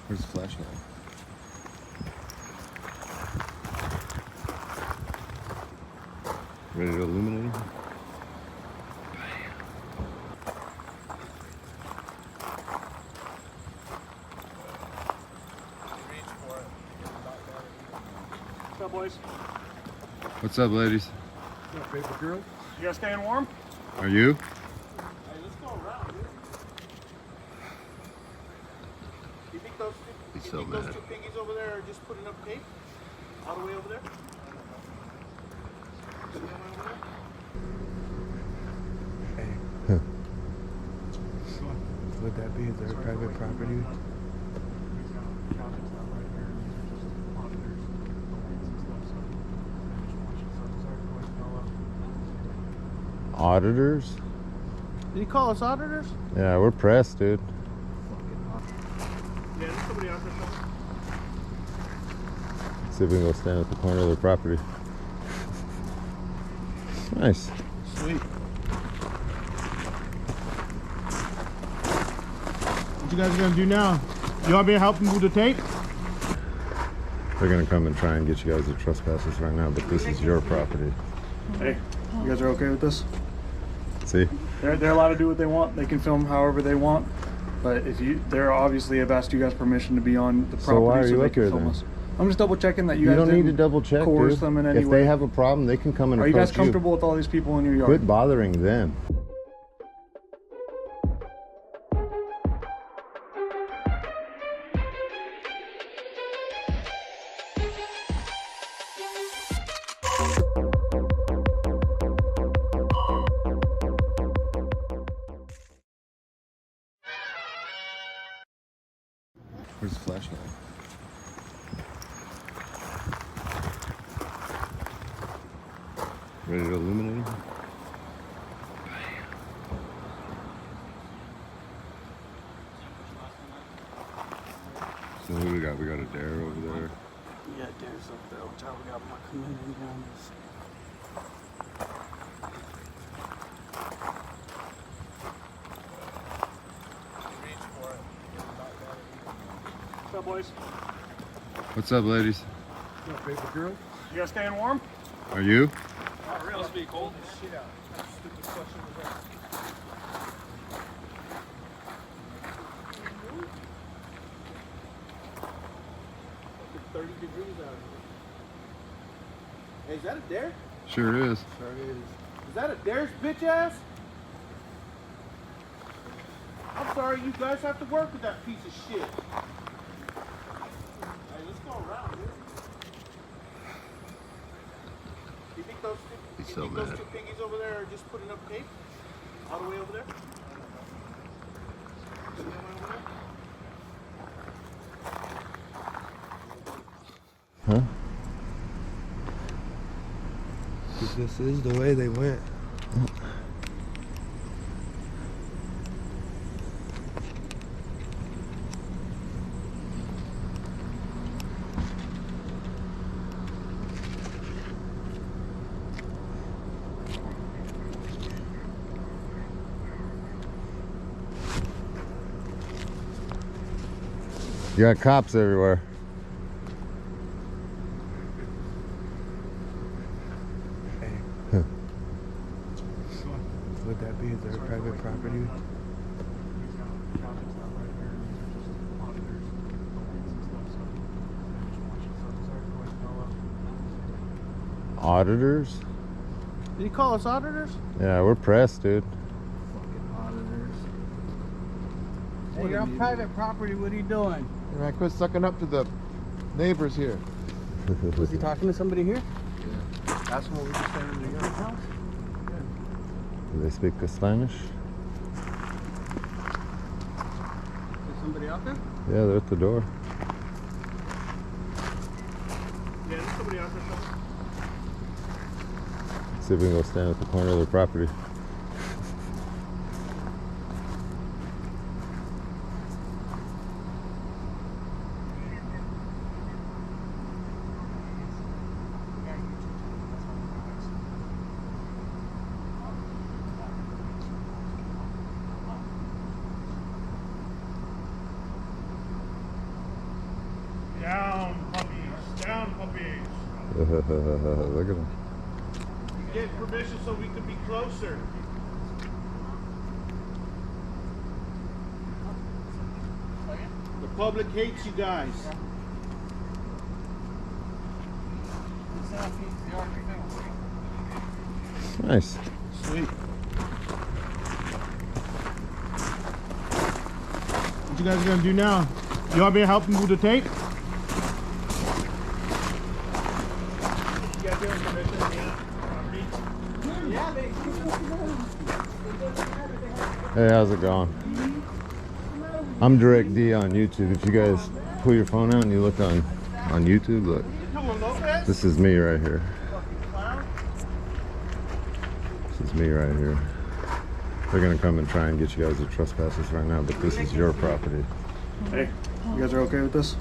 Where's the flashlight? Ready to illuminate? What's up, boys? What's up, ladies? What's up, favorite girl? You guys staying warm? Are you? Hey, let's go around, dude. You think those two piggies over there are just putting up tape? All the way over there? Hey. Would that be their private property? Auditors? Did you call us auditors? Yeah, we're pressed, dude. Yeah, there's somebody out there somewhere. See if we can go stand at the corner of their property. Nice. Sweet. What you guys gonna do now? You want me to help them move the tape? They're gonna come and try and get you guys to trespass right now, but this is your property. Hey, you guys are okay with this? See? They're allowed to do what they want. They can film however they want. But if they're obviously have asked you guys permission to be on the property, So why are you they up can here film then? us. I'm just double checking that you You guys don't need to didn't double check, coerce dude. them in any If way. they have a problem, they can come and Are you approach guys comfortable with all these people in your yard? Quit bothering them. Where's the flashlight? Ready to illuminate? So who we got? We got a dare over there. Yeah, there's up there. Which we got more community on this. What's up, boys? What's up, ladies? What's up, favorite girl? You guys staying warm? Are you? Not really. Must be cold as shit out. Stupid question was that. It's 30 degrees out here. Hey, is that a dare? Sure is. Sure is. Is that a dare's bitch ass? I'm sorry, you guys have to work with that piece of shit. Hey, let's go around, dude. You think those two piggies over there are just putting up tape? All the way over there? Huh? This is the way they went. You got cops everywhere. Hey. Would that be their private property? Auditors? Did you call us auditors? Yeah, we're pressed, dude. Auditors. Hey, you're on private property. What are you doing? Hey man, quit sucking up to the neighbors here. Was he talking to somebody here? Ask them what we can stand in the yard. Do they speak Spanish? Is somebody out there? Yeah, they're at the door. Yeah, there's somebody out there somewhere. See if we can go stand at the corner of their property. Look at him. Get permission so we could be closer. The public hates you guys. Nice. Sweet. What you guys gonna do now? You want me to help him move the tape? Hey, how's it going? I'm Direct D on YouTube. If you guys pull your phone out and you look on YouTube, look. This is me right here. This is me right here. They're gonna come and try and get you guys to trespass right now, but this is your property. Hey, you guys are okay with this?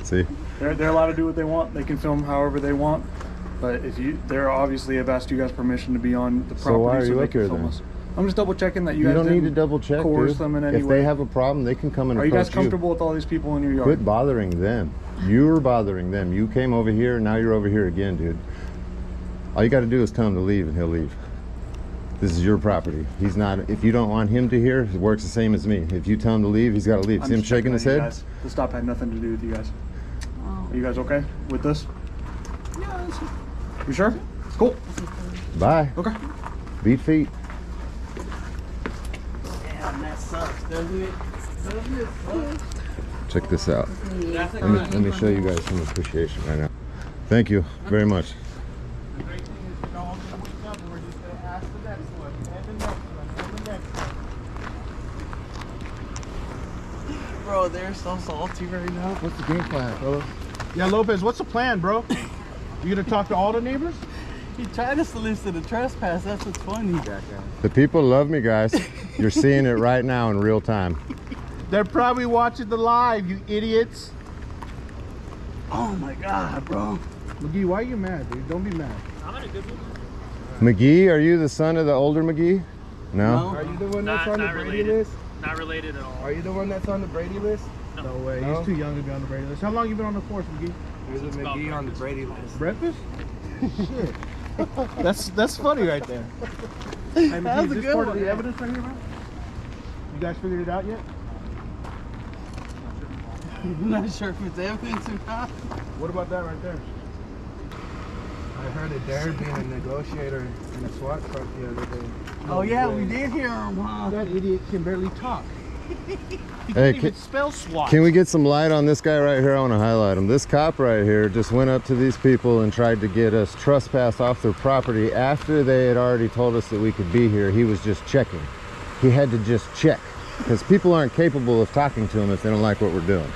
See? They're allowed to do what they want. They can film however they want. But they're obviously have asked you guys permission to be on the property, So why are you they up can here film then? us. I'm just double checking that you You guys don't need to didn't double check, coerce dude. them in any If way. they have a problem, they can come and Are you approach guys comfortable with all these people in your yard? Quit bothering them. You're bothering them. You came over here, now you're over here again, dude. All you got to do is tell him to leave, and he'll leave. This is your property. He's not. If you don't want him to hear, it works the same as me. If you tell him to leave, he's got to leave. I'm See him just checking shaking his on you head? guys. The stop had nothing to do with you guys. Are you guys okay with this? Yeah, You sure? Cool. Bye. Okay. Beat feet. damn, that sucks, doesn't it? Doesn't it suck? Check this out. Let me show you guys some appreciation right now. Thank you very much. The great thing is you're all gonna wake up and we're just gonna ask the next one. And the next one. And the next one. Bro, they're so salty right now. What's the game plan, fellas? Yeah, Lopez, what's the plan, bro? You gonna talk to all the neighbors? He tried to solicit a trespass. That's what's funny. The people love me, guys. You're seeing it right now in real time. They're probably watching the live, you idiots. Oh my god, bro. McGee, why are you mad, dude? Don't be mad. McGee, are you the son of the older McGee? No? Are you the one that's on the Brady list? Not related at all. Are you the one that's on the Brady list? No way, No? he's too young to be on the Brady list. How long you been on the force, McGee? You're the McGee on the Brady list. Breakfast? Shit. That's funny right there. Hey, McGee, That was is a this good part one. of the evidence right here, man? You guys figured it out yet? I'm not sure if it's evidence or not. What about that right there? I heard of Darren being a negotiator in a SWAT truck the other day. Oh yeah, we did hear him, huh? That idiot can barely talk. He Hey, can't even spell SWAT. Can we get some light on this guy right here? I want to highlight him. This cop right here just went up to these people and tried to get us trespassed off their property after they had already told us that we could be here. He was just checking. He had to just check because people aren't capable of talking to him if they don't like what we're doing.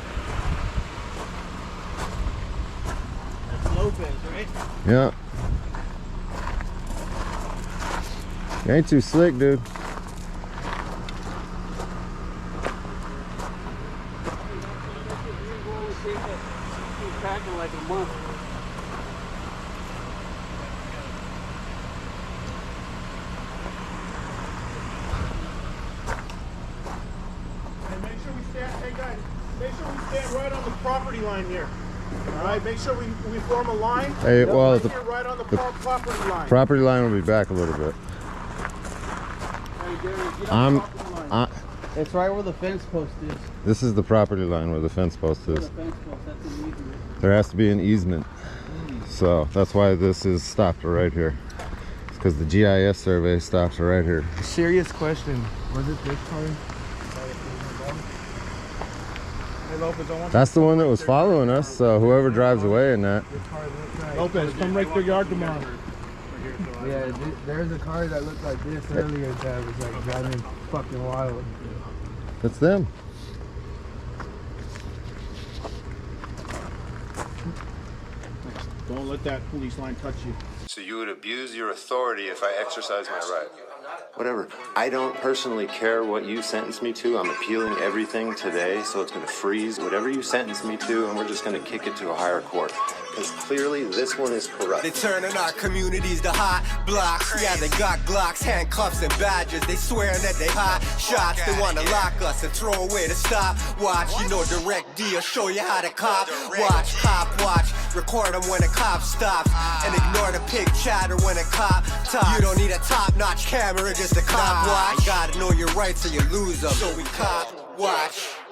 That's Lopez, right? Yeah. You ain't too slick, dude. Back in like a month. And make sure we stand, hey guys, make sure we stand right on the property line here. All right, make sure we form a line. Hey, well, right the here, right on the property line. property line will be back a little bit. Hey, Darius, get on the property line. It's right where the fence post is. This is the property line where the fence post Where is. the fence post, that's an easement. There has to be an easement. So that's why this is stopped right here. It's because the GIS survey stops right here. Serious question. Was it this car? Hey, Lopez, I want That's the one that was following us, so whoever drives away in that. This car looks like... Lopez, come rake their yard tomorrow. Yeah, there's a car that looked like this earlier that was like driving fucking wild. That's them. Don't let that police line touch you. So you would abuse your authority if I exercise my right? Whatever. I don't personally care what you sentence me to. I'm appealing everything today, so it's going to freeze whatever you sentence me to, and we're just going to kick it to a higher court. because clearly this one is corrupt. They turning our communities to hot blocks. Yeah, they got Glocks, handcuffs, and badges. They swearing that they hot shots. They wanna lock us and throw away the stop. Watch, you know direct deal, show you how to cop. Watch, cop, watch. Record them when a cop stops. And ignore the pig chatter when a cop talks. You don't need a top-notch camera, just a cop watch. You gotta know your rights or you lose them. So we cop, watch.